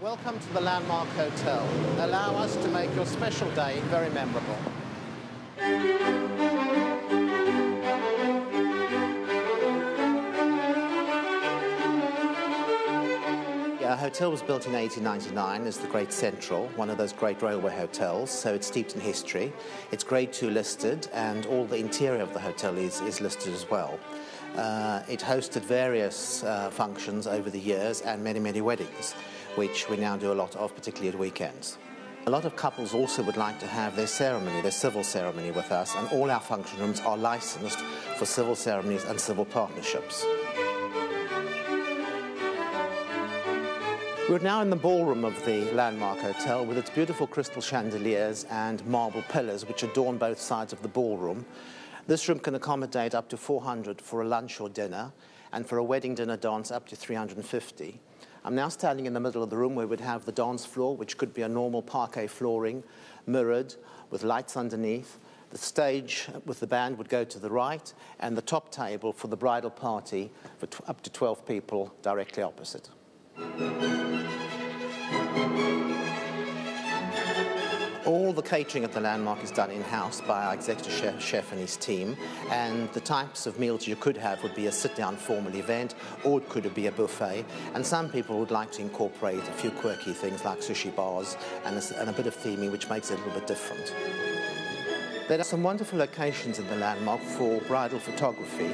Welcome to the Landmark Hotel. Allow us to make your special day very memorable. Our hotel was built in 1899 as the Great Central, one of those great railway hotels, so it's steeped in history. It's Grade 2 listed, and all the interior of the hotel is listed as well. It hosted various functions over the years and many, many weddings, which we now do a lot of, particularly at weekends. A lot of couples also would like to have their ceremony, their civil ceremony with us, and all our function rooms are licensed for civil ceremonies and civil partnerships. We're now in the ballroom of the Landmark Hotel with its beautiful crystal chandeliers and marble pillars which adorn both sides of the ballroom. This room can accommodate up to 400 for a lunch or dinner, and for a wedding dinner dance up to 350. I'm now standing in the middle of the room where we'd have the dance floor, which could be a normal parquet flooring, mirrored, with lights underneath. The stage with the band would go to the right, and the top table for the bridal party for up to 12 people directly opposite. All the catering at the Landmark is done in-house by our executive chef and his team, and the types of meals you could have would be a sit-down formal event, or it could be a buffet, and some people would like to incorporate a few quirky things like sushi bars and a bit of theming, which makes it a little bit different. There are some wonderful locations in the Landmark for bridal photography.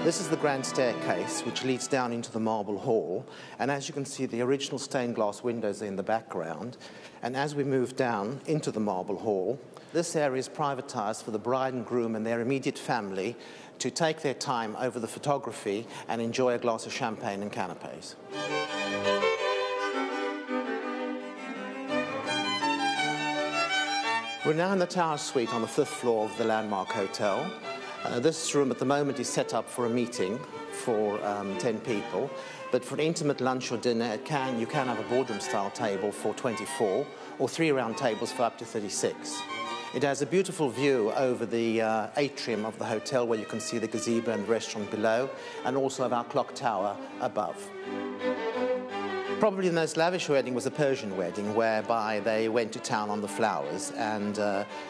This is the grand staircase, which leads down into the marble hall, and as you can see, the original stained glass windows are in the background. And as we move down into the marble hall, this area is privatized for the bride and groom and their immediate family to take their time over the photography and enjoy a glass of champagne and canapes. We're now in the Tower Suite on the 5th floor of the Landmark Hotel. This room at the moment is set up for a meeting for 10 people, but for an intimate lunch or dinner, you can have a boardroom-style table for 24, or 3 round tables for up to 36. It has a beautiful view over the atrium of the hotel, where you can see the gazebo and the restaurant below, and also of our clock tower above. Probably the most lavish wedding was a Persian wedding, whereby they went to town on the flowers, and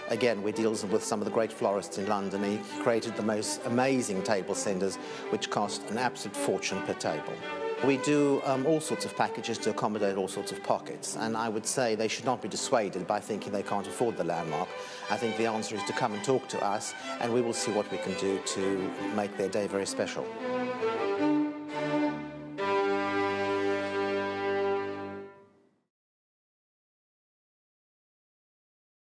again, we deal with some of the great florists in London. He created the most amazing table centers, which cost an absolute fortune per table. We do all sorts of packages to accommodate all sorts of pockets, and I would say they should not be dissuaded by thinking they can't afford the Landmark. I think the answer is to come and talk to us, and we will see what we can do to make their day very special.